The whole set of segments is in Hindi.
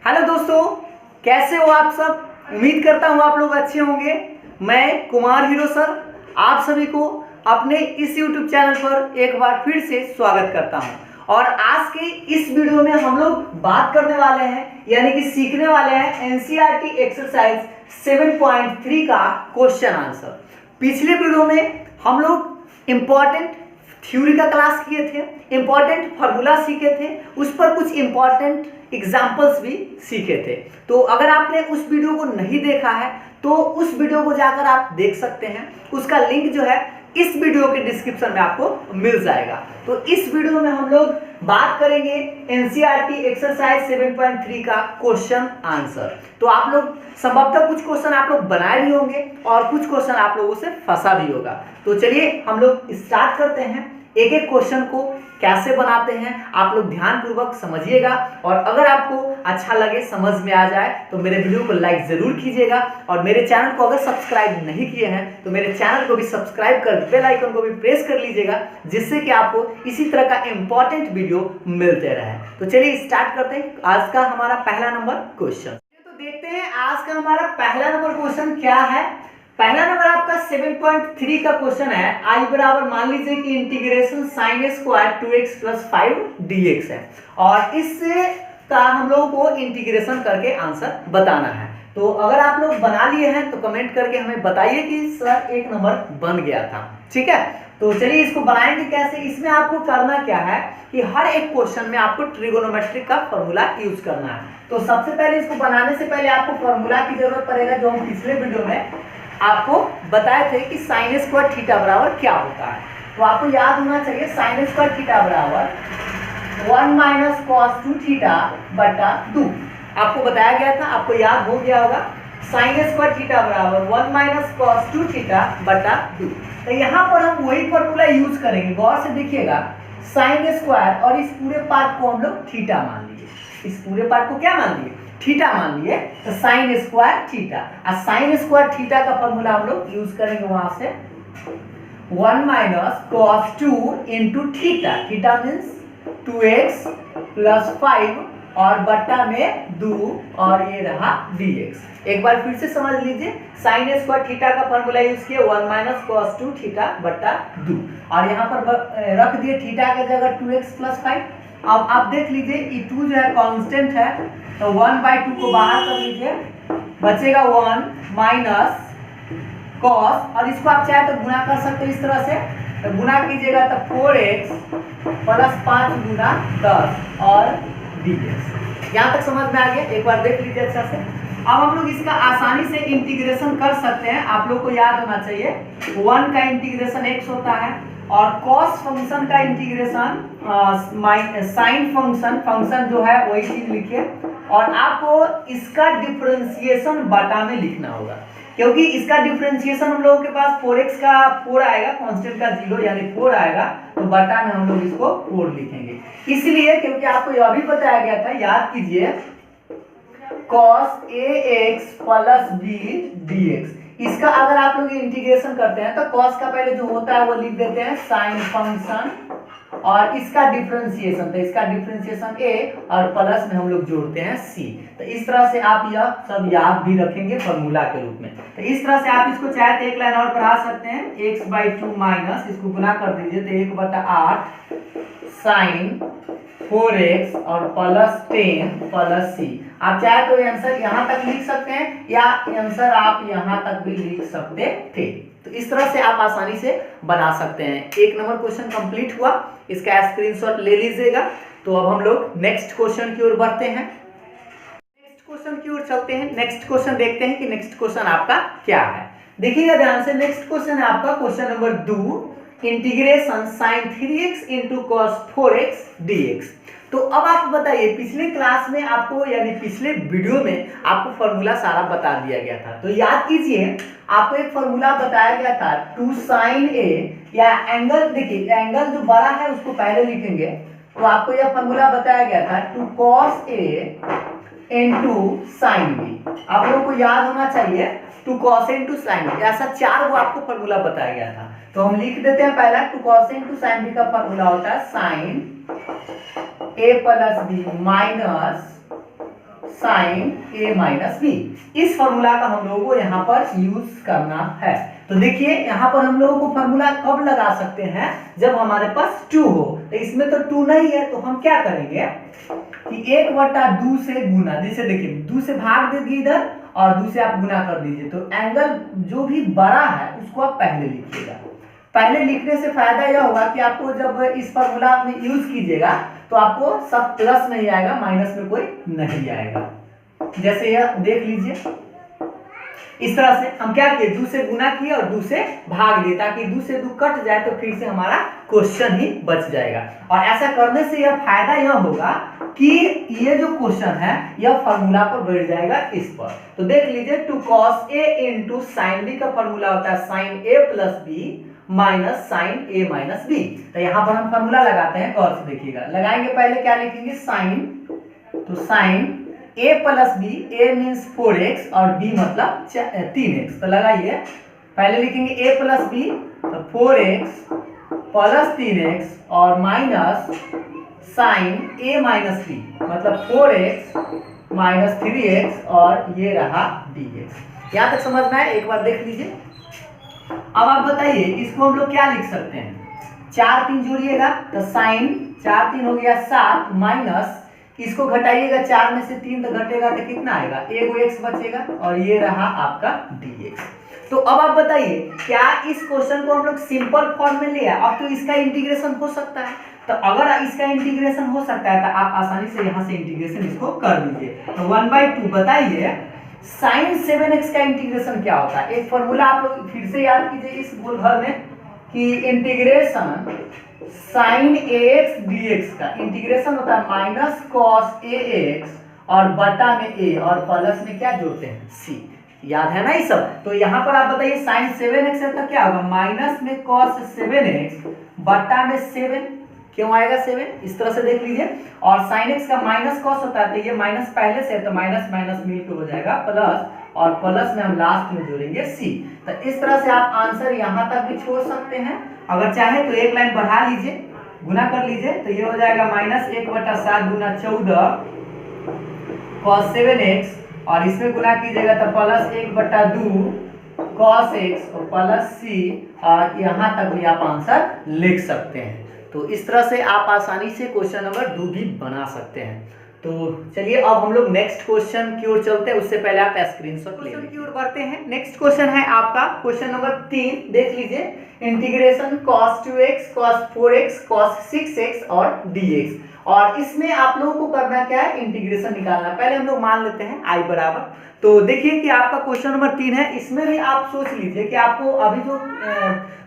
हेलो दोस्तों, कैसे हो आप सब। उम्मीद करता हूँ आप लोग अच्छे होंगे। मैं कुमार हीरो सर आप सभी को अपने इस YouTube चैनल पर एक बार फिर से स्वागत करता हूँ। और आज के इस वीडियो में हम लोग बात करने वाले हैं यानी कि सीखने वाले हैं NCERT एक्सरसाइज 7.3 का क्वेश्चन आंसर। पिछले वीडियो में हम लोग इम्पॉर्टेंट थ्योरी का क्लास किए थे, इम्पॉर्टेंट फार्मूला सीखे थे, उस पर कुछ इम्पॉर्टेंट एग्जाम्पल्स भी सीखे थे। तो अगर आपने उस वीडियो को नहीं देखा है तो उस वीडियो को जाकर आप देख सकते हैं। उसका लिंक जो है इस वीडियो के डिस्क्रिप्शन में आपको मिल जाएगा। तो इस वीडियो में हम लोग बात करेंगे NCERT एक्सरसाइज 7.3 का क्वेश्चन आंसर। तो आप लोग संभवतः कुछ क्वेश्चन आप लोग बनाए भी होंगे और कुछ क्वेश्चन आप लोगों से फंसा भी होगा। तो चलिए हम लोग स्टार्ट करते हैं। एक एक क्वेश्चन को कैसे बनाते हैं आप लोग ध्यानपूर्वक समझिएगा, और अगर आपको अच्छा लगे, समझ में आ जाए तो मेरे वीडियो को लाइक जरूर कीजिएगा। और मेरे चैनल को अगर सब्सक्राइब नहीं किए हैं तो मेरे चैनल को भी सब्सक्राइब कर बेल आइकन को भी प्रेस कर लीजिएगा, जिससे कि आपको इसी तरह का इंपॉर्टेंट वीडियो मिलते रहे। तो चलिए स्टार्ट करते हैं आज का हमारा पहला नंबर क्वेश्चन। तो देखते हैं आज का हमारा पहला नंबर क्वेश्चन क्या है। पहला नंबर आपका 7.3 का क्वेश्चन है। आई बराबर मान लीजिए कि integration sine square 2x + 5 dx है, और इससे का हम लोगों को इंटीग्रेशन करके आंसर बताना है। तो अगर आप लोग बना लिए हैं तो कमेंट करके हमें बताइए कि सर एक नंबर बन गया था। ठीक है, तो चलिए इसको बनाएंगे कैसे। इसमें आपको करना क्या है कि हर एक क्वेश्चन में आपको ट्रिगोनोमेट्रिक का फॉर्मूला यूज करना है। तो सबसे पहले इसको बनाने से पहले आपको फॉर्मूला की जरूरत पड़ेगा, जो हम पिछले वीडियो में आपको बताए थे कि साइन स्क्वायर थीटा बराबर क्या होता है। तो आपको याद होना चाहिए साइन स्क्वायर थीटा बराबर 1 - cos 2 थीटा बटा 2। आपको बताया गया था, आपको याद हो गया होगा। साइन स्क्वायर थीटा बराबर 1 - cos 2 थीटा बटा 2। तो यहाँ पर हम वही फॉर्मूला यूज करेंगे। गौर से देखिएगा, साइन स्क्वायर और इस पूरे पार्ट को हम लोग थीटा मान लिए। इस पूरे पार्ट को क्या मान लिए? थीटा मान लिए। तो साइन स्क्वायर थीटा, और साइन स्क्वायर थीटा का फॉर्मूला हम लोग यूज करेंगे वहां से 1 - cos 2 into theta. Theta means 2x + 5 और बट्टा में 2 और ये रहा dx। एक बार फिर से समझ लीजिए, साइन स्क्वायर थीटा का फॉर्मूला यूज किया 1 - cos 2 थीटा बट्टा 2, और यहाँ पर रख दिए थीटा के जगह 2x + 5। अब आप देख लीजिए ये 2 जो है कांस्टेंट है, तो 1/2 को बाहर कर लीजिए, बचेगा 1 - cos, और इसको आप चाहे तो गुणा कर सकते हैं इस तरह से। तो गुणा कीजिएगा तो 4x + 5 × 10 और dx। यहाँ तक समझ में आ गया? एक बार देख लीजिए अच्छा से। अब हम लोग इसका आसानी से इंटीग्रेशन कर सकते हैं। आप लोग को याद होना चाहिए 1 का इंटीग्रेशन x होता है, और cos फंक्शन का इंटीग्रेशन साइन फंक्शन जो है वही चीज लिखिए, और आपको इसका डिफरेंशिएशन बटा में लिखना होगा, क्योंकि इसका डिफरेंशिएशन हम लोगों के पास 4x का 4 आएगा, कांस्टेंट का 0 यानी 4 आएगा, तो बटा में हम लोग इसको 4 लिखेंगे। इसलिए क्योंकि आपको यह भी बताया गया था, याद कीजिए, cos ax + b dx। इसका अगर आप लोग इंटीग्रेशन करते हैं तो cos का पहले जो होता है वो लिख देते हैं साइन फंक्शन, और इसका डिफरेंशिएशन, तो इसका डिफरेंशिएशन a और प्लस में हम लोग जोड़ते हैं c। तो इस तरह से आप यह सब याद भी रखेंगे फॉर्मूला के रूप में। तो इस तरह से आप इसको चाहे तो एक लाइन और बढ़ा सकते हैं, x/2 माइनस, इसको गुना कर दीजिए तो 1/8 साइन 4x और +10 + c। आप चाहे तो आंसर यहाँ तक लिख सकते हैं, या आंसर आप यहाँ तक भी लिख सकते थे। तो इस तरह से आप आसानी से बना सकते हैं। एक नंबर क्वेश्चन कंप्लीट हुआ, इसका स्क्रीनशॉट ले लीजिएगा। तो अब हम लोग नेक्स्ट क्वेश्चन की ओर बढ़ते हैं। नेक्स्ट क्वेश्चन की ओर चलते हैं। नेक्स्ट क्वेश्चन देखते हैं कि नेक्स्ट क्वेश्चन आपका क्या है। देखिएगा ध्यान से, नेक्स्ट क्वेश्चन है आपका question number 2, integration sine 3x × cos 4x dx। तो अब आप बताइए, पिछले क्लास में आपको यानी पिछले वीडियो में आपको फॉर्मूला सारा बता दिया गया था। तो याद कीजिए, आपको एक फॉर्मूला बताया गया था 2 sin a, या एंगल, देखिए एंगल जो बड़ा है उसको पहले लिखेंगे। तो आपको यह फॉर्मूला बताया गया था 2 cos a × sin b। आप लोगों को याद होना चाहिए 2 cos a × sin b, ऐसा 4 वो आपको फॉर्मूला बताया गया था। तो हम लिख देते हैं पहला 2 cos a × sin b का फॉर्मूला होता है sin a + b - sine A minus B. इस फॉर्मूला का हम लोगों को यहाँ पर यूज करना है। तो देखिए यहाँ पर हम लोगों को फॉर्मूला कब लगा सकते हैं, जब हमारे पास 2 हो। तो इसमें तो 2 नहीं है, तो हम क्या करेंगे कि 1/2 से गुना, जैसे देखिए 2 से भाग दे दिए इधर और 2 से आप गुना कर दीजिए, तो एंगल जो भी बड़ा है उसको आप पहले लिखिएगा। पहले लिखने से फायदा यह होगा कि आपको जब इस फॉर्मूला में यूज कीजिएगा तो आपको सब प्लस में ही आएगा, माइनस में कोई नहीं आएगा। जैसे यह देख लीजिए, इस तरह से हम क्या किए, 2 से गुना किए और 2 से भाग दिए, ताकि 2 से 2 कट जाए तो फिर से हमारा क्वेश्चन ही बच जाएगा। और ऐसा करने से यह फायदा यह होगा कि ये जो क्वेश्चन है यह फॉर्मूला पर बैठ जाएगा इस पर। तो देख लीजिए 2 cos a into sine B का फॉर्मूला होता है sine a plus B minus sine A minus B. तो यहाँ पर हम फॉर्मूला लगाते हैं, गौर से देखिएगा। लगाएंगे पहले क्या लिखेंगे साइन, तो sine a plus B, a means 4x और b मतलब 3x। तो लगाइए, पहले लिखेंगे a प्लस बी तो 4x प्लस 3x और minus sine a minus b मतलब 4x माइनस 3x और ये रहा dx। यहाँ तक समझ में आया? एक बार देख लीजिए। अब आप बताइए इसको हम लोग क्या लिख सकते हैं, 4 3 जोड़िएगा तो साइन 4 3 हो गया 7 माइनस इसको घटाइएगा 4 में से 3 तो घटेगा तो कितना आएगा, एगो x बचेगा और ये रहा आपका dx। तो अब आप बताइए क्या इस क्वेश्चन को हम लोग सिंपल फॉर्म में ले आए? अब तो इसका इंटीग्रेशन हो सकता है, तो अगर इसका इंटीग्रेशन हो सकता है तो आप आसानी से यहाँ से इंटीग्रेशन इसको कर लीजिए। तो 1/2 बताइए साइन 7x का इंटीग्रेशन क्या होता है। एक फॉर्मूला आप लोग फिर से याद कीजिए इस बोल भर में कि इंटीग्रेशन साइन ax dx का इंटीग्रेशन होता है माइनस कॉस ax और बटा में a और प्लस में क्या जोड़ते हैं c। याद है ना ये सब? तो यहाँ पर आप बताइए साइन 7x है तो क्या होगा, माइनस में कॉस 7x बटा में 7, क्यों आएगा 7, इस तरह से देख लीजिए। और साइन x का माइनस कॉस होता है तो ये माइनस पहले से है तो माइनस माइनस मिलकर हो जाएगा प्लस, और प्लस में हम लास्ट में जोड़ेंगे c। तो इस तरह से आप आंसर यहाँ तक भी छोड़ सकते हैं। अगर चाहे तो एक लाइन बढ़ा लीजिए, गुना कर लीजिए, तो ये हो जाएगा माइनस 1/7 गुना 14 cos 7x और इसमें गुना कीजिएगा तो प्लस 1/2 cos x और प्लस c, और यहाँ तक भी आप आंसर लिख सकते हैं। तो इस तरह से आप आसानी से क्वेश्चन नंबर 2 भी बना सकते हैं। तो चलिए अब हम लोग नेक्स्ट क्वेश्चन की ओर चलते हैं, उससे पहले आप स्क्रीनशॉट ले लीजिए की ओर बढ़ते हैं। नेक्स्ट क्वेश्चन है आपका क्वेश्चन नंबर 3, देख लीजिए integration cos 2x cos 4x cos 6x और dx। और इसमें आप लोगों को करना क्या है, इंटीग्रेशन निकालना। पहले हम लोग मान लेते हैं i बराबर, तो देखिए कि आपका क्वेश्चन नंबर 3 है। इसमें भी आप सोच लीजिए कि आपको अभी जो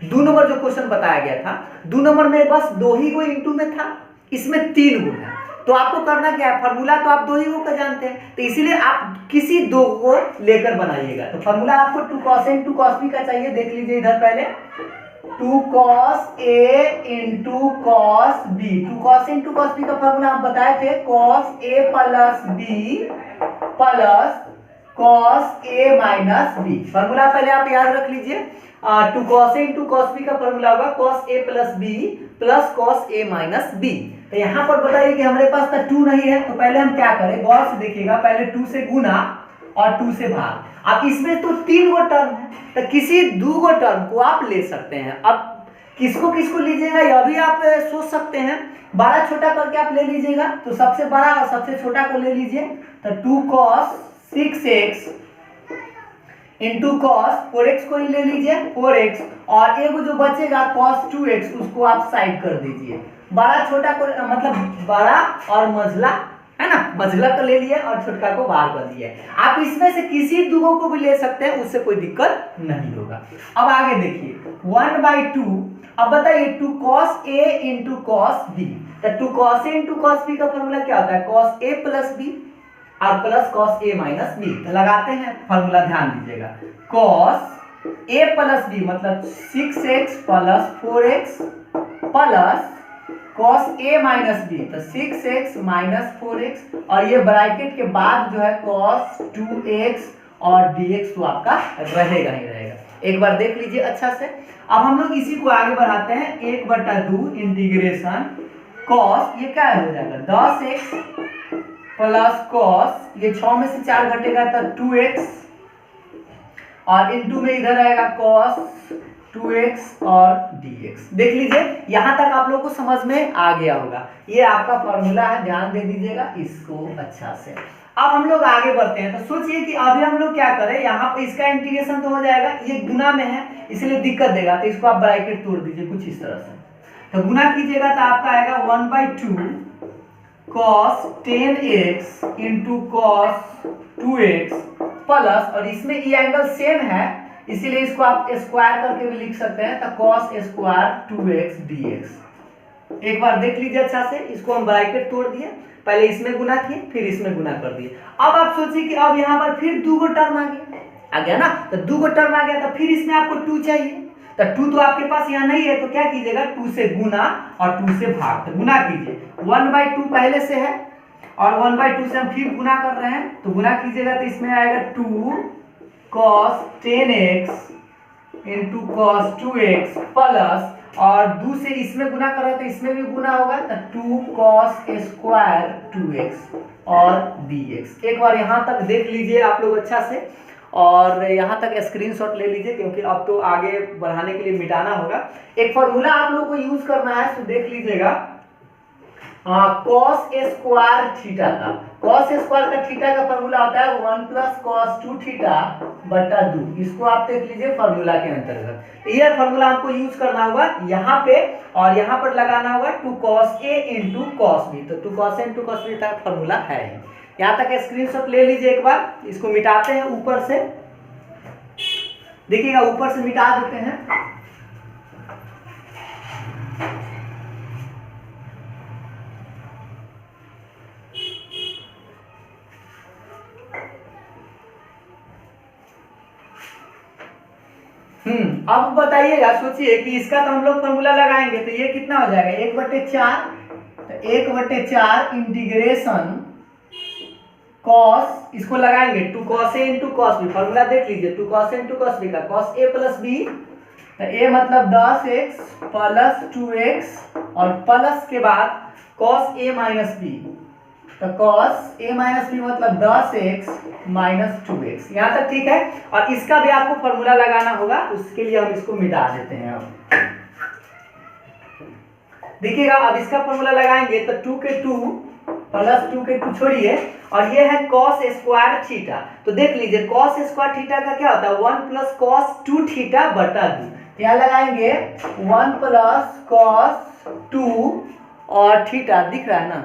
2 नंबर जो क्वेश्चन बताया गया था, 2 नंबर में बस 2 ही गो इंटू में था, इसमें 3 गो है। तो आपको करना क्या है, फार्मूला तो आप 2 ही गो का जानते हैं, तो इसीलिए आप किसी 2 को लेकर बनाइएगा। तो फार्मूला आपको 2 cos a into cos b का चाहिए। देख लीजिए इधर पहले 2 cos a into cos b। 2 cos a into cos b का फार्मूला हम बताए थे cos a plus b plus cos a minus b। Formula पहले आप याद रख लीजिए। 2 cos a into cos b का फार्मूला होगा cos a plus b plus cos a minus b। तो यहाँ पर बताइए कि हमारे पास तो 2 नहीं है, तो पहले हम क्या करें, गौर से देखिएगा। पहले 2 से गुना और 2 से भाग। अब इसमें तो 3 गो टर्म है, तो किसी 2 गो टर्म को आप ले सकते हैं। अब किसको किसको लीजिएगा यह भी आप सोच सकते हैं, बड़ा छोटा करके आप ले लीजिएगा। तो सबसे बड़ा और सबसे छोटा को ले लीजिए, तो 2 cos 6x into cos 4x को ही ले लीजिए 4x, और एक जो बचेगा cos 2x उसको आप साइड कर दीजिए। बड़ा छोटा को मतलब बड़ा और मझला है ना, मझला को ले लिए और छोटका को बाहर कर दिए। आप इसमें से किसी 2 को भी ले सकते हैं, उससे कोई दिक्कत नहीं होगा। अब आगे देखिए 1/2। अब बताइए 2 cos a into cos b। तो 2 cos a into cos b का फॉर्मूला क्या होता है, cos a प्लस b और plus cos a minus b। तो लगाते हैं फॉर्मूला, ध्यान दीजिएगा। cos a प्लस b मतलब 6x plus 4x plus cos a minus b तो 6x माइनस 4x, और ये ब्रैकेट के बाद जो है cos 2x और dx तो आपका रहेगा ही रहेगा। एक बार देख लीजिए अच्छा से। अब हम लोग इसी को आगे बढ़ाते हैं, 1/2 इंटीग्रेशन cos, ये क्या हो जाएगा 10x प्लस कॉस, ये 6 में से 4 घटेगा तो 2x, और इनटू में इधर आएगा कॉस 2x और dx। देख लीजिए यहां तक आप लोगों को समझ में आ गया होगा। ये आपका फॉर्मूला है, ध्यान दे दीजिएगा इसको अच्छा से। अब हम लोग आगे बढ़ते हैं, तो सोचिए कि अभी हम लोग क्या करें, यहाँ पे इसका इंटीग्रेशन तो हो जाएगा, ये गुना में है इसलिए दिक्कत देगा, तो इसको आप ब्रैकेट तोड़ दीजिए कुछ इस तरह से। तो गुना कीजिएगा तो आपका आएगा 1/2 cos 10x into cos 2x plus, और इसमें ये एंगल सेम है इसीलिए इसको आप स्क्वायर करके भी लिख सकते हैं, तो cos स्क्वायर 2x dx। एक बार देख लीजिए अच्छा से, इसको हम ब्रैकेट तोड़ दिए, पहले इसमें गुना किए फिर इसमें गुना कर दिए। अब आप सोचिए कि अब यहाँ पर फिर 2 टर्म आ गया ना, तो 2 टर्म आ गया तो फिर इसमें आपको 2 चाहिए, तो 2 तो आपके पास यहाँ नहीं है, तो क्या कीजिएगा 2 से गुना और 2 से भाग, तो गुना कीजिए। 1/2 पहले से है और 1/2 से हम फिर गुना कर रहे हैं, तो गुना कीजिएगा तो इसमें आएगा 2 cos 10x into cos 2x plus, और 2 से इसमें गुना कर रहे हैं तो इसमें भी गुना होगा, तो 2 cos स्क्वायर 2x और dx। एक बार यहाँ तक देख लीजिए आप लोग अच्छा से, और यहाँ तक स्क्रीनशॉट ले लीजिए क्योंकि अब तो आगे बढ़ाने के लिए मिटाना होगा। एक फॉर्मूला आप लोगों को यूज करना है, तो देख लीजिएगा cos स्क्वायर थीटा का, cos स्क्वायर का थीटा का फॉर्मूला होता है 1 + cos 2 थीटा बटा 2। इसको आप देख लीजिए फॉर्मूला के अंतर्गत, ये फॉर्मूला आपको यूज करना होगा यहाँ पे, और यहाँ पर लगाना होगा 2 cos a into cos b, तो 2 cos a into cos b का फॉर्मूला है। यहाँ तक स्क्रीनशॉट ले लीजिए एक बार, इसको मिटाते हैं ऊपर से, देखिएगा ऊपर से मिटा देते हैं। अब बताइएगा, सोचिए कि इसका तो हम लोग फॉर्मूला लगाएंगे तो ये कितना हो जाएगा 1/4, तो 1/4 इंटीग्रेशन कॉस, इसको लगाएंगे 2 cos a into cos b, formula देख लीजिए 2 cos a into cos b का, cos a प्लस b, तो a मतलब 10x प्लस 2x और प्लस के बाद cos a माइनस b, तो cos a माइनस b मतलब 10x माइनस 2x। यहाँ तक ठीक है, और इसका भी आपको फॉर्मूला लगाना होगा, उसके लिए हम इसको मिटा देते हैं। अब देखिएगा, अब इसका फॉर्मूला लगाएंगे तो 2 के 2 प्लस 2 के 2 छोड़िए, और ये है cos स्क्वायर थीटा, तो देख लीजिए cos स्क्वायर थीटा का क्या होता है 1 + cos 2 थीटा बटा 2। यहाँ लगाएंगे 1 + cos 2 और थीटा दिख रहा है ना,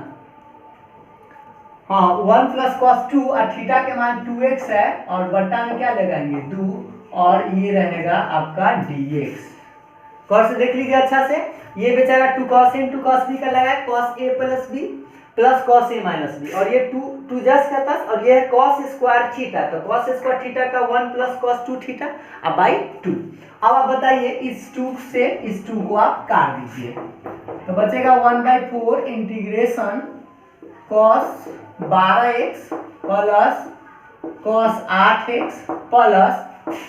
हाँ 1 + cos 2 और थीटा के मान 2x है, और बट्टा में क्या लगाएंगे 2, और ये रहेगा आपका dx। गौर से देख लीजिए अच्छा से, ये बेचारा 2 cos a into cos b का लगा है, cos a plus b plus cos a minus b, और ये 2 जस्ट का पास, और ये है cos स्क्वायर थीटा, तो cos स्क्वायर थीटा का 1 + cos 2 थीटा अब बाई 2। अब आप बताइए इस 2 से इस 2 को आप काट दीजिए, तो बचेगा 1/4 integration cos 12x plus cos 8x plus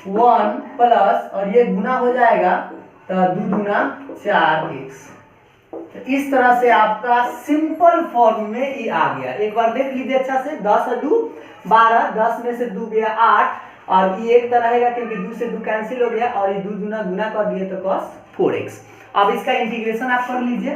1 plus, और ये गुना हो जाएगा तो 2 दूना 4x। तो इस तरह से आपका सिंपल फॉर्म में ये आ गया। एक बार देख लीजिए अच्छा से, 10 और 2 12, 10 में से 2 गया 8, और ये एक तरह रहेगा क्योंकि 2 से 2 कैंसिल हो गया, और ये 2 दूना गुना कर दिए तो cos 4x। अब इसका इंटीग्रेशन आप कर लीजिए,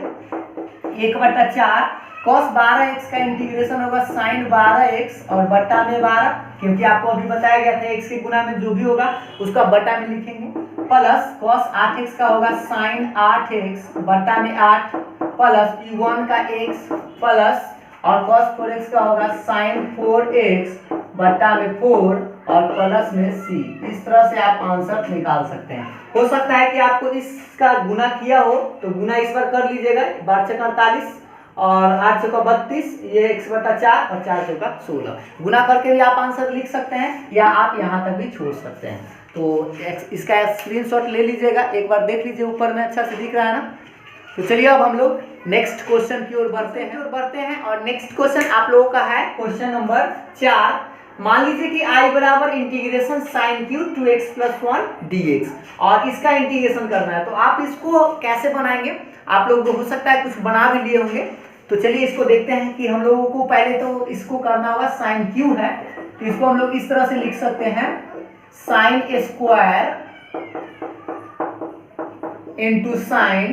1/4 cos 12x का इंटीग्रेशन होगा sin 12x और बट्टा में 12, क्योंकि आपको अभी बताया गया था x के गुना में जो भी होगा उसका बट्टा में लिखेंगे, प्लस cos 8x का होगा sin 8x बट्टा में 8 प्लस p1 का x प्लस, और cos 4x का होगा sin 4x बट्टा में 4 और प्लस में c। इस तरह से आप आंसर निकाल सकते हैं। हो सकता है कि आपको इसका गुना किया हो, तो गुना इस बार कर लीजिएगा, 12 × 48 और 8 × 32, ये x/4 और 4 × 16। गुना करके भी आप आंसर लिख सकते हैं, या आप यहाँ तक भी छोड़ सकते हैं। तो इसका स्क्रीनशॉट ले लीजिएगा, एक बार देख लीजिए ऊपर में अच्छा से दिख रहा है ना। तो चलिए अब हम लोग नेक्स्ट क्वेश्चन की ओर बढ़ते हैं, और नेक्स्ट क्वेश्चन आप लोगों का है क्वेश्चन नंबर 4। मान लीजिए कि i बराबर integration sin cube 2x + 1 dx, और इसका इंटीग्रेशन करना है। तो आप इसको कैसे बनाएंगे, आप लोग हो सकता है कुछ बना भी लिए होंगे, तो चलिए इसको देखते हैं कि हम लोगों को पहले तो इसको करना होगा, साइन क्यू है तो इसको हम लोग इस तरह से लिख सकते हैं, साइन स्क्वायर इंटू साइन,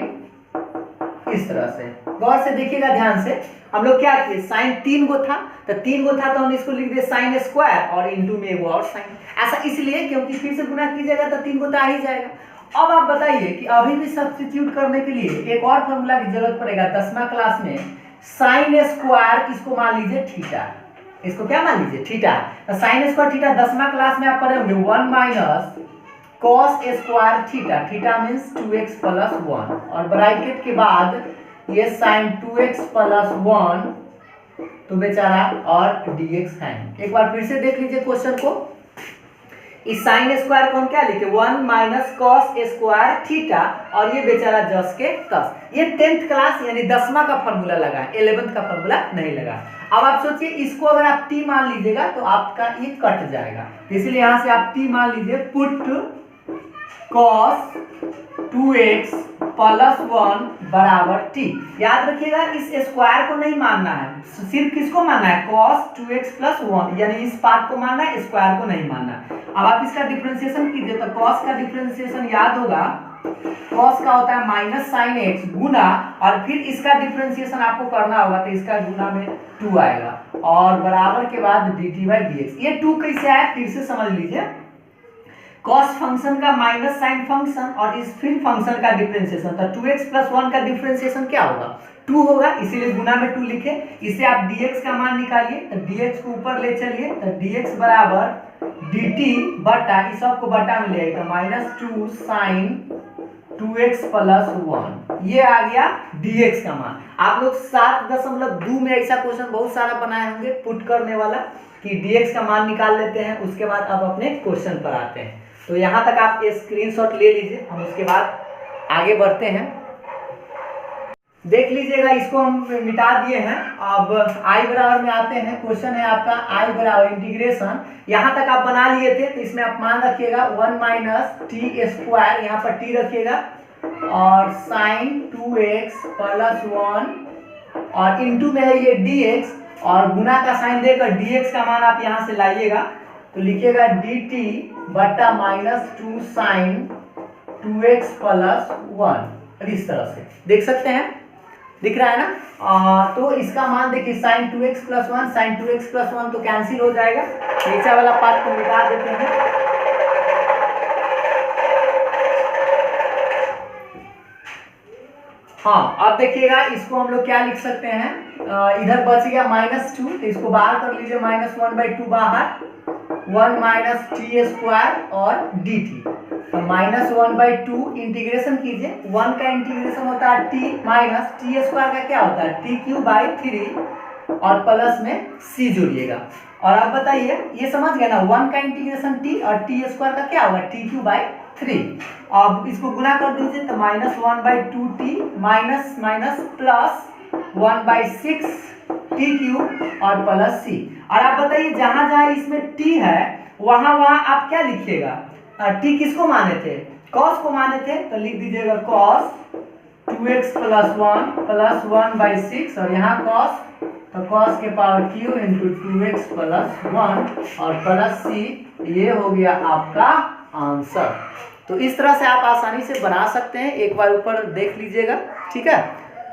इस तरह से। गौर से देखिएगा ध्यान से, हम लोग क्या किए, साइन 3 गो था तो हम इसको लिख दिए साइन स्क्वायर और इंटू में एगो और साइन। ऐसा इसलिए क्योंकि फिर से गुना कीजिएगा तो 3 गो तो आ ही जाएगा। अब आप बताइए कि अभी भी सब्स्टिट्यूट करने के लिए एक और फॉर्मूला की जरूरत पड़ेगा 10वां क्लास में। साइन स्क्वायर इसको मान लीजिए थीटा, इसको क्या मान लीजिए थीटा, तो साइन स्क्वायर थीटा 10वां क्लास में आप पढ़े होंगे 1 minus cos square theta, theta means 2x plus 1 और ब्रैकेट के बाद ये साइन 2x प्लस 1 तो बेचारा और dx है। एक बार फिर से देख लीजिए क्वेश्चन को, इस साइन स्क्वायर को हम क्या लिखे 1 माइनस कॉस स्क्वायर थीटा और ये बेचारा जस के तस। ये 10th क्लास यानी 10वां का फॉर्मूला लगा, 11th का फॉर्मूला नहीं लगा। अब आप सोचिए इसको अगर आप t मान लीजिएगा तो आपका ये कट जाएगा, इसलिए यहां से आप t मान लीजिए, पुट cos 2x प्लस 1 बराबर t। याद रखिएगा इस स्क्वायर को नहीं मानना है, सिर्फ किसको मानना है, cos 2x प्लस 1, यानी इस पार्ट को मानना है, स्क्वायर को नहीं मानना। अब आप इसका डिफरेंशिएशन कीजिए तो cos का डिफरेंशिएशन याद होगा, cos का होता है माइनस साइन x गुना, और फिर इसका डिफरेंशिएशन आपको करना होगा तो इसका गुना में 2 आएगा और बराबर के बाद dt/dx। ये 2 कैसे आया फिर से समझ लीजिए, cos फंक्शन का माइनस साइन फंक्शन और इस फिर फंक्शन का डिफरेंशिएशन, तो 2x प्लस 1 का डिफरेंशिएशन क्या होगा 2 होगा, इसीलिए गुना में 2 लिखे। इसे आप dx का मान निकालिए तो dx को ऊपर ले चलिए तो dx बराबर dt बटा, इस सब को बटा में ले आइए तो माइनस 2 साइन 2x प्लस 1, ये आ गया dx का मान। आप लोग 7.2 में ऐसा क्वेश्चन बहुत सारा बनाए होंगे पुट करने वाला कि dx का मान निकाल लेते हैं, उसके बाद अब अपने क्वेश्चन पर आते हैं। तो यहाँ तक आप स्क्रीनशॉट ले लीजिए, हम उसके बाद आगे बढ़ते हैं। देख लीजिएगा इसको हम मिटा दिए हैं। अब i बराबर में आते हैं, क्वेश्चन है आपका i बराबर इंटीग्रेशन, यहाँ तक आप बना लिए थे तो इसमें आप मान रखिएगा 1 माइनस टी स्क्वायर, यहाँ पर t रखिएगा और साइन 2x प्लस 1 और इंटू में है ये dx और गुना का साइन देकर dx का मान आप यहाँ से लाइएगा तो लिखिएगा dt बटा माइनस 2 साइन 2x प्लस 1, इस तरह से देख सकते हैं, दिख रहा है ना। तो इसका मान देखिए sign 2x plus 1, sign 2x plus 1 तो कैंसिल हो जाएगा, नीचे वाला पार्ट को मिटा देते हैं। हाँ अब देखिएगा इसको हम लोग क्या लिख सकते हैं, इधर बच गया -2 तो इसको बाहर कर लीजिए, -1/2 बाहर, 1 माइनस टी स्क्वायर और dt, तो -1/2 इंटीग्रेशन कीजिए, 1 का इंटीग्रेशन होता है t माइनस टी स्क्वायर का क्या होता है t³ और प्लस में c जोड़िएगा। और आप बताइए ये समझ गए ना, 1 का इंटीग्रेशन t और टी स्क्वायर का क्या होगा t³/3। अब इसको गुना कर दीजिए तो -1/2t minus minus plus 1/6 t³ और प्लस c। और आप बताइए जहां जहां इसमें t है वहां वहां आप क्या लिखिएगा, t किसको माने थे, cos को माने थे तो लिख दीजिएगा cos 2x प्लस 1 प्लस 1/6 और यहाँ cos तो cos के power q into 2x plus 1 और प्लस c, ये हो गया आपका आंसर। तो इस तरह से आप आसानी से बना सकते हैं, एक बार ऊपर देख लीजिएगा, ठीक है।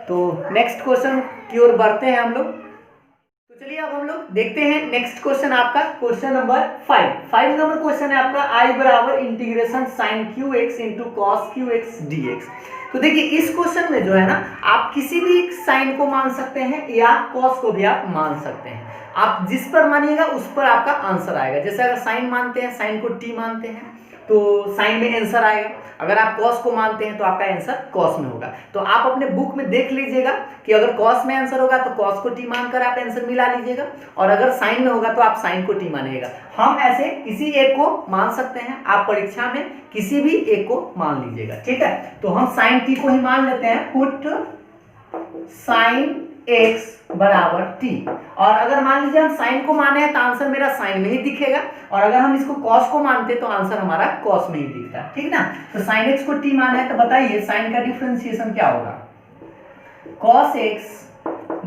तो नेक्स्ट क्वेश्चन की ओर बढ़ते हैं हम लोग। तो चलिए अब हम लोग देखते हैं नेक्स्ट क्वेश्चन आपका, क्वेश्चन नंबर 5 नंबर क्वेश्चन है आपका i बराबर integration sine qx into cos qx dx। तो देखिए इस क्वेश्चन में जो है ना, आप किसी भी साइन को मान सकते हैं या कॉस को भी आप मान सकते हैं, आप जिस पर मानिएगा उस पर आपका आंसर आएगा। जैसे अगर साइन मानते हैं, साइन को t मानते हैं तो साइन में आंसर आएगा, अगर आप कॉस को मानते हैं तो आपका आंसर कॉस में होगा। तो आप अपने बुक में देख लीजिएगा कि अगर कॉस में आंसर होगा तो कॉस को t मानकर आप आंसर मिला लीजिएगा, और अगर साइन में होगा तो आप साइन को t मानिएगा। हम ऐसे किसी एक को मान सकते हैं, आप परीक्षा में किसी भी एक को मान लीजिएगा, ठीक है। तो हम साइन t को ही मान लेते हैं, पुट साइन x बराबर t। और अगर मान लीजिए हम साइन को माने हैं तो आंसर मेरा साइन में ही दिखेगा, और अगर हम इसको कॉस को मानते तो आंसर हमारा कॉस में ही दिखता है, ठीक ना। तो साइन x को t माना है तो बताइए साइन का डिफरेंशिएशन क्या होगा, cos x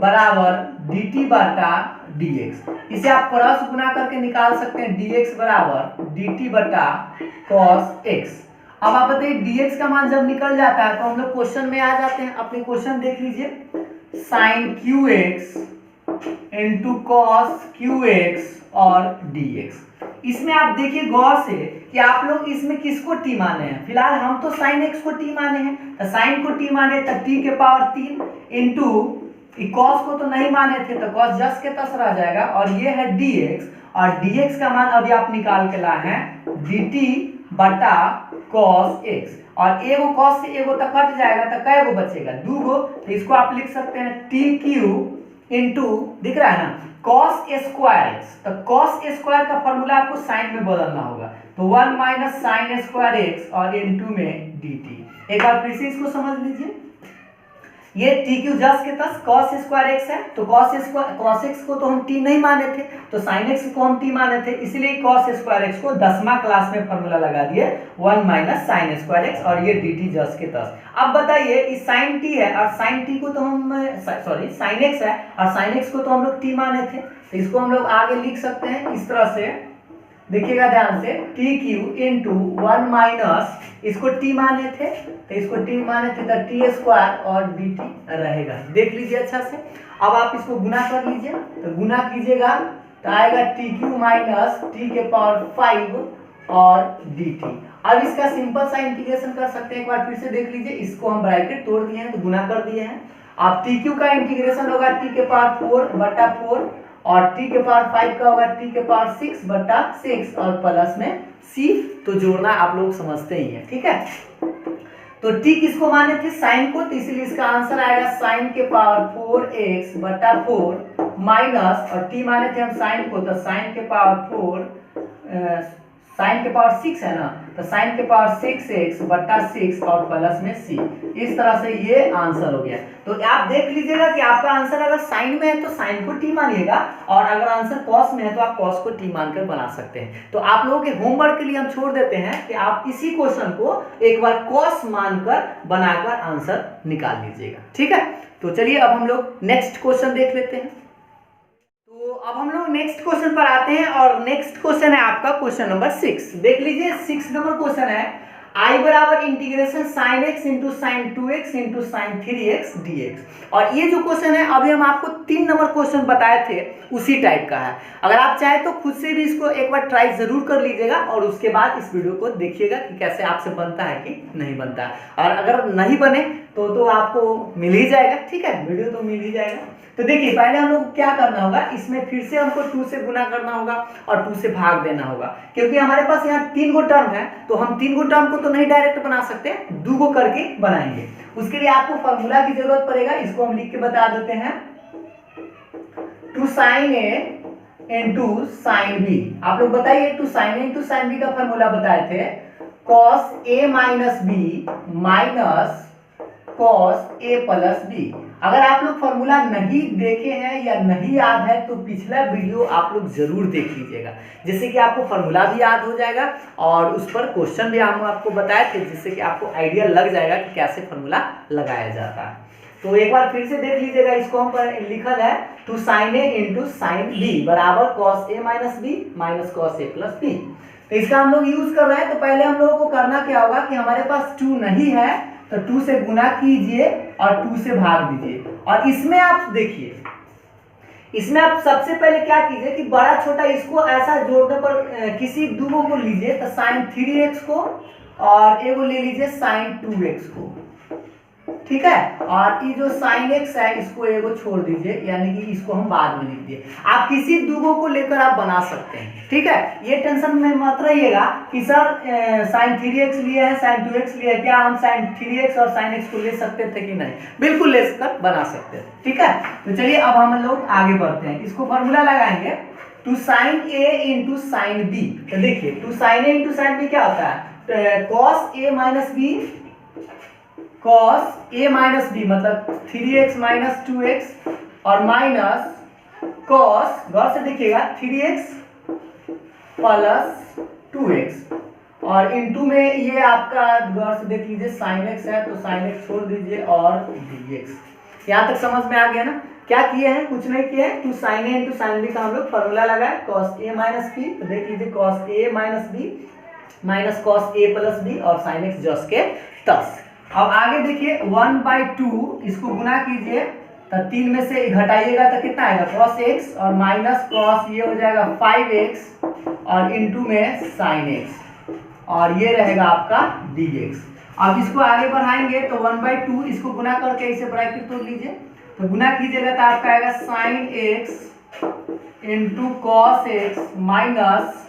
बराबर dt बटा dx। इसे आप क्रॉस गुना करके निकाल सकते हैं, dx बराबर dt बटा cos x। अब आप बताइए dx का मान जब निकल जाता है तो हम लोग क्वेश्चन में आ जाते हैं। अपने क्वेश्चन देख लीजिए, sin qx into cos qx और dx। इसमें आप देखिए गौर से कि आप लोग इसमें किसको t माने हैं। फिलहाल हम तो sin x को t माने हैं, तो sin को t माने तो t के पावर 3 इंटू cos को तो नहीं माने थे तो cos जस के तस रह जाएगा, और ये है dx, और dx का मान अभी आप निकाल के लाए हैं dt बटा cos x, और एगो cos से एगो तक कट जाएगा तो कै गो बचेगा, 2 गो। तो इसको आप लिख सकते हैं टी क्यू इंटू, दिख रहा है ना, cos स्क्वायर x। तो cos स्क्वायर का फॉर्मूला आपको साइन में बदलना होगा, तो 1 माइनस साइन स्क्वायर x और इनटू में dt। एक बार फिर से इसको समझ लीजिए, ये टी क्यू जस के तस cos स्क्वायर x है, तो cos x को तो हम t नहीं माने थे, तो sin x को हम t माने थे, इसलिए cos स्क्वायर x को 10वां क्लास में फॉर्मूला लगा दिए 1 माइनस साइन स्क्वायर x और ये dt जस के तस। अब बताइए इस sin t है और sin t को तो हम sin x है और sin x को तो हम लोग t माने थे, तो इसको हम लोग आगे लिख सकते हैं इस तरह से, देखिएगा ध्यान से, टी क्यू इंटू 1 माइनस, इसको t माने थे तो इसको t माने थे तो टी स्क्वायर और dt रहेगा। देख लीजिए अच्छा से। अब आप इसको गुना कर लीजिए, तो गुना कीजिएगा तो आएगा टी क्यू माइनस टी के पावर 5 और dt। अब इसका सिंपल सा इंटीग्रेशन कर सकते हैं, एक बार फिर से देख लीजिए, इसको हम ब्रैकेट तोड़ दिए हैं तो गुना कर दिए हैं। अब टी क्यू का इंटीग्रेशन होगा टी के पावर 4 बटा 4 और t के पावर 5 का होगा t के पावर 6 बटा 6 और प्लस में c, तो जोड़ना आप लोग समझते ही हैं, ठीक है। तो t किसको माने थे, साइन को, तो इसलिए इसका आंसर आएगा साइन के पावर 4x बटा 4 माइनस, और t माने थे हम साइन को, तो साइन के पावर 4 साइन के पावर 6 है ना, तो साइन के पावर 6x बटा 6 और प्लस में c। इस तरह से ये आंसर हो गया। तो आप देख लीजिएगा कि आपका आंसर अगर साइन में है तो साइन को t मानिएगा, और अगर आंसर कॉस में है तो आप कॉस को t मानकर बना सकते हैं। तो आप लोगों के होमवर्क के लिए हम छोड़ देते हैं कि आप इसी क्वेश्चन को एक बार कॉस मानकर बनाकर आंसर निकाल लीजिएगा, ठीक है। तो चलिए अब हम लोग नेक्स्ट क्वेश्चन देख लेते हैं। तो अब हम लोग नेक्स्ट क्वेश्चन पर आते हैं, और नेक्स्ट क्वेश्चन है आपका क्वेश्चन नंबर 6। देख लीजिए 6 नंबर क्वेश्चन है, I बराबर integration sine x into sine 2x into sine 3x dx। और ये जो क्वेश्चन है अभी हम आपको 3 नंबर क्वेश्चन बताए थे उसी टाइप का है। अगर आप चाहे तो खुद से भी इसको एक बार ट्राई जरूर कर लीजिएगा, और उसके बाद इस वीडियो को देखिएगा कि कैसे आपसे बनता है कि नहीं बनता है। और अगर नहीं बने तो आपको मिल ही जाएगा, ठीक है, वीडियो तो मिल ही जाएगा। तो देखिए पहले हम लोग क्या करना होगा, इसमें फिर से हमको 2 से गुना करना होगा और 2 से भाग देना होगा, क्योंकि हमारे पास यहाँ 3 गो टर्म है, तो हम 3 गो टर्म को तो नहीं डायरेक्ट बना सकते, 2 गो करके बनाएंगे। उसके लिए आपको फॉर्मूला की जरूरत पड़ेगा, इसको हम लिख के बता देते हैं, 2 sin a into sine B. आप लोग बताइए 2 sin a into sine B का फॉर्मूला बताए थे cos a minus B minus cos a plus B. अगर आप लोग फॉर्मूला नहीं देखे हैं या नहीं याद है तो पिछला वीडियो आप लोग जरूर देख लीजिएगा, जिससे कि आपको फॉर्मूला भी याद हो जाएगा और उस पर क्वेश्चन भी हम आपको बताए थे, जिससे कि आपको आइडिया लग जाएगा कि कैसे फॉर्मूला लगाया जाता है। तो एक बार फिर से देख लीजिएगा, इसको हम पर लिखा है 2 sin a into sine B बराबर cos a minus B minus cos a plus B. तो इसका हम लोग यूज कर रहे हैं, तो पहले हम लोगों को करना क्या होगा कि हमारे पास 2 नहीं है तो 2 से गुना कीजिए और 2 से भाग दीजिए। और इसमें आप देखिए, इसमें आप सबसे पहले क्या कीजिए कि बड़ा छोटा इसको ऐसा जोड़ने पर किसी दूगों को लीजिए, तो साइन 3x को और एगो ले लीजिए साइन 2x को, ठीक है। और ये जो साइन x है इसको एगो छोड़ दीजिए, यानी कि इसको हम बाद में लिख दिए। आप किसी दूगों को लेकर आप बना सकते हैं, ठीक है। ये टेंशन में मत रहिएगा कि सर साइन 3x लिए हैं साइन 2x लिए है, क्या हम साइन 3x और साइन x को ले सकते थे कि नहीं, बिल्कुल ले कर बना सकते हैं, ठीक है। तो चलिए अब हम लोग आगे बढ़ते हैं, इसको फॉर्मूला लगाएंगे 2 sin a into sine B. तो देखिए 2 sin a into sine B क्या होता है, cos a minus B cos a minus B मतलब 3x माइनस 2x और माइनस cos, गौर से देखिएगा 3x प्लस 2x और इनटू में ये आपका गौर से देख लीजिए sin x है तो sin x छोड़ दीजिए और dx। यहाँ तक समझ में आ गया ना। क्या किए हैं, कुछ नहीं किए हैं, two sine A into sine B का हम लोग फॉर्मूला लगाए कॉस ए माइनस बी। तो देख लीजिए cos A minus B minus cos A plus B और साइन एक्स जस के तस। अब आगे देखिए 1/2 इसको गुना कीजिए तो 3 में से घटाइएगा तो कितना आएगा कॉस एक्स और माइनस कॉस ये हो जाएगा 5x और इंटू में साइन एक्स और ये रहेगा आपका dx। अब इसको आगे बढ़ाएंगे तो 1/2 इसको गुना करके इसे ब्रैकेट तोड़ लीजिए तो गुना कीजिएगा तो आपका आएगा sine x into cos x minus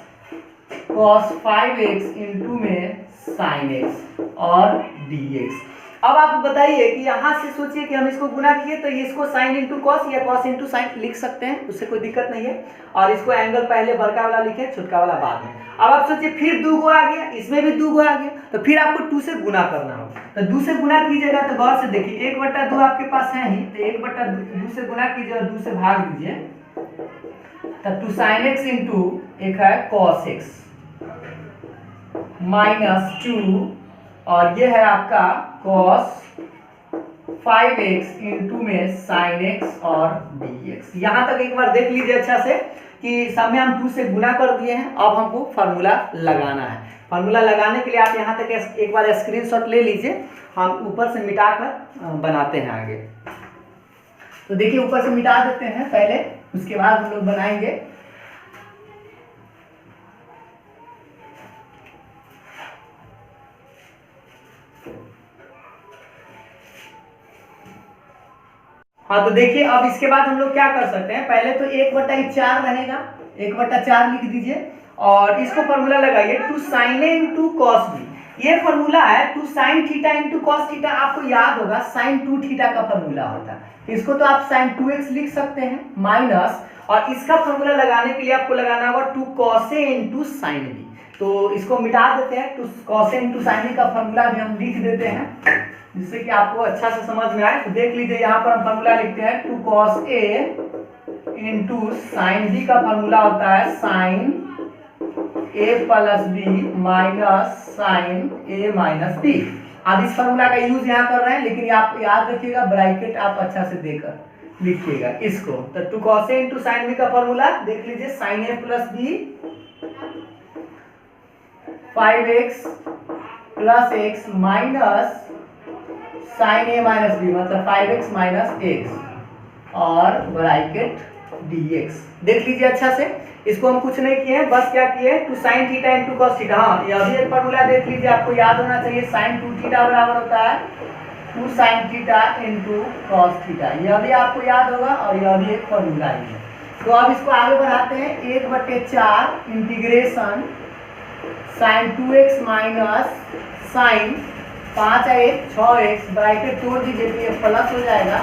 cos 5x into में साइन एक्स और dx। अब आप बताइए कि यहाँ से सोचिए कि हम इसको गुना किए तो इसको साइन इंटू कॉस या कॉस इंटू साइन लिख सकते हैं, उससे कोई दिक्कत नहीं है। और इसको एंगल पहले बड़का वाला लिखे छोटका वाला बाद में। अब आप सोचिए फिर 2 गो आ गया, इसमें भी 2 गो आ गया तो फिर आपको 2 से गुना करना होगा। तो 2 से गुना कीजिएगा तो गौर से देखिए 1/2 आपके पास है ही तो 1/2 से गुना कीजिए और 2 से भाग दीजिए तो 2 साइन एक्स इंटू एक है कॉस एक्स माइनस 2 और ये है आपका cos 5x इंटू में sin x और dx। यहाँ तक एक बार देख लीजिए अच्छा से कि सब में हम 2 से गुना कर दिए हैं। अब हमको फार्मूला लगाना है। फार्मूला लगाने के लिए आप यहाँ तक एक बार स्क्रीनशॉट ले लीजिए, हम ऊपर से मिटाकर बनाते हैं आगे। तो देखिए ऊपर से मिटा देते हैं पहले, उसके बाद हम लोग बनाएंगे। हाँ तो देखिए अब इसके बाद हम लोग क्या कर सकते हैं, पहले तो 1/4 रहेगा, 1/4 लिख दीजिए और इसको फॉर्मूला लगाइए two sine A into cos B. ये फॉर्मूला है two sine theta into cos theta. आपको याद होगा साइन 2 थीटा का फॉर्मूला होता है, इसको तो आप साइन 2x लिख सकते हैं माइनस और इसका फॉर्मूला लगाने के लिए आपको लगाना होगा two cos A into sine B. तो इसको मिटा देते हैं, two cos A into sine B का फॉर्मूला भी हम लिख देते हैं जिससे कि आपको अच्छा से समझ में आए। तो देख लीजिए यहाँ पर हम फॉर्मूला लिखते हैं two cos A into sine B का फॉर्मूला होता है sine A plus B minus sine A minus B. अब इस फॉर्मूला का यूज यहाँ कर रहे हैं, लेकिन आप याद रखिएगा ब्रैकेट आप अच्छा से देकर लिखिएगा इसको। तो two cos A into sine B का फॉर्मूला देख लीजिए sine A plus B 5x plus X minus sine A minus B मतलब 5x माइनस एक्स और ब्रैकेट dx। देख लीजिए अच्छा से, इसको हम कुछ नहीं किए हैं, बस क्या किए two sine theta into cos theta. हाँ यह भी एक फॉर्मूला देख लीजिए, आपको याद होना चाहिए साइन 2 थीटा बराबर होता है 2 sign theta into cos theta. यह भी आपको याद होगा और यह भी एक फॉर्मूला ही है। तो अब इसको आगे बढ़ाते हैं 1/4 integration sign 2x minus sign 5 है 6x ब्रैकेट तोड़ दीजिए तो ये प्लस हो जाएगा,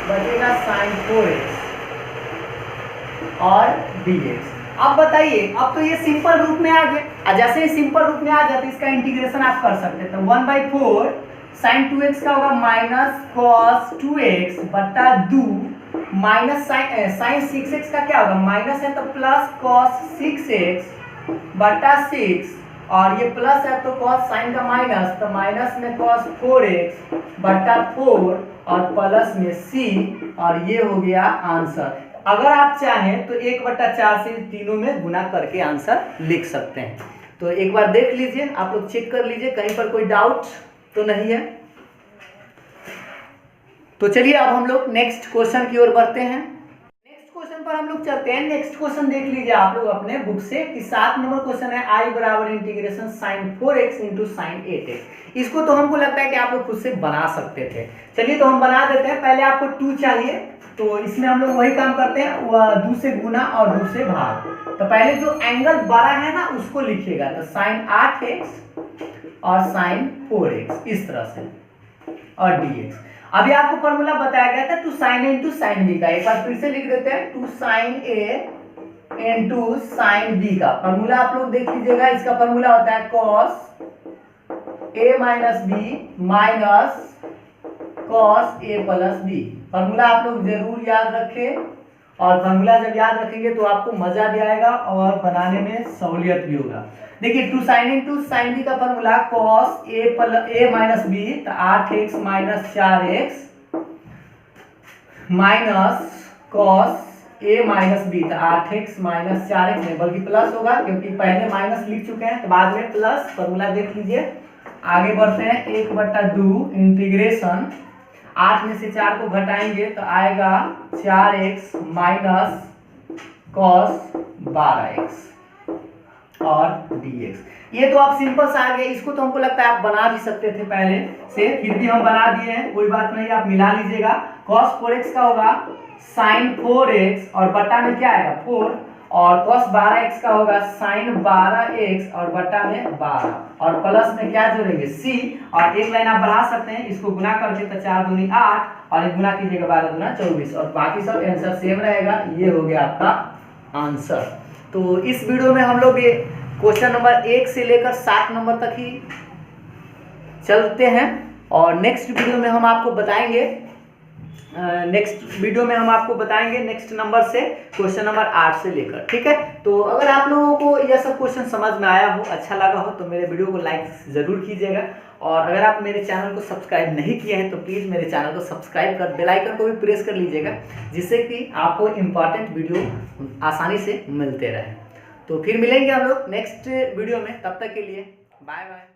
बचेगा साइन 4x और dx। अब बताइए, अब तो ये सिंपल रूप में आ गया, जैसे ही सिंपल रूप में आ जाते इसका इंटीग्रेशन आप कर सकते हैं। तो 1/4 साइन 2x का होगा माइनस कॉस 2x बटा 2 माइनस साइन 6x का क्या होगा माइनस है तो प्लस कॉस 6x बटा 6 और ये प्लस है तो cos साइन का माइनस तो माइनस में cos 4x बटा 4 और प्लस में c और ये हो गया आंसर। अगर आप चाहें तो 1/4 से तीनों में गुना करके आंसर लिख सकते हैं। तो एक बार देख लीजिए, आप लोग चेक कर लीजिए कहीं पर कोई डाउट तो नहीं है। तो चलिए अब हम लोग नेक्स्ट क्वेश्चन की ओर बढ़ते हैं। क्वेश्चन पर हम लोग चलते हैं। नेक्स्ट क्वेश्चन देख लीजिए आप लोग अपने बुक से कि 7 नंबर क्वेश्चन है I बराबर integration sine 4x into sine 8x। इसको तो हमको लगता है कि आप लोग खुद से बना सकते थे। चलिए तो हम बना देते हैं। पहले आपको 2 चाहिए तो इसमें हम लोग वही काम करते हैं, वह 2 से गुना और 2 से भाग। तो पहले जो एंगल बड़ा है ना उसको लिखिएगा, तो साइन 8x और साइन 4x इस तरह से और dx। अभी आपको फॉर्मूला बताया गया था two sine A into sine B का, एक बार फिर से लिख देते हैं two sine A into sine B का फॉर्मूला आप लोग देख लीजिएगा। इसका फॉर्मूला होता है cos A minus B minus cos A plus B. Formula आप लोग जरूर याद रखें और फॉर्मूला जब याद रखेंगे तो आपको मजा भी आएगा और बनाने में सहूलियत भी होगा। देखिए two sine into sine B का formula cos A minus B तो 8x minus 4x minus cos A minus B, तो 8x माइनस 4x नहीं बल्कि प्लस होगा, क्योंकि पहले माइनस लिख चुके हैं तो बाद में प्लस। फॉर्मूला देख लीजिए। आगे बढ़ते हैं, 1/2 इंटीग्रेशन 8 में से 4 को घटाएंगे तो आएगा 4x माइनस कॉस 12x और dx। ये तो आप सिंपल सा आ गया, इसको तो हमको लगता है आप बना भी सकते थे पहले से, फिर भी हम बना दिए हैं, कोई बात नहीं, आप मिला लीजिएगा। cos 4x का होगा sin 4x और बट्टा में क्या आएगा 4, और cos 12x का होगा sin 12x और बट्टा में 12, और प्लस में क्या जोड़ेंगे c, और एक लाइन आप बढ़ा सकते हैं, इसको गुना करके तो 4 दूनी 8 और एक गुना कीजिएगा 12 दूना 24, और बाकी सब आंसर सेम रहेगा। ये हो गया आपका आंसर। तो इस वीडियो में हम लोग ये क्वेश्चन नंबर 1 से लेकर 7 नंबर तक ही चलते हैं, और नेक्स्ट वीडियो में हम आपको बताएंगे नेक्स्ट नंबर से क्वेश्चन नंबर 8 से लेकर, ठीक है। तो अगर आप लोगों को यह सब क्वेश्चन समझ में आया हो, अच्छा लगा हो, तो मेरे वीडियो को लाइक ज़रूर कीजिएगा, और अगर आप मेरे चैनल को सब्सक्राइब नहीं किए हैं तो प्लीज़ मेरे चैनल को सब्सक्राइब कर बेल आइकन को भी प्रेस कर लीजिएगा, जिससे कि आपको इम्पॉर्टेंट वीडियो आसानी से मिलते रहे। तो फिर मिलेंगे हम लोग नेक्स्ट वीडियो में, तब तक के लिए बाय बाय।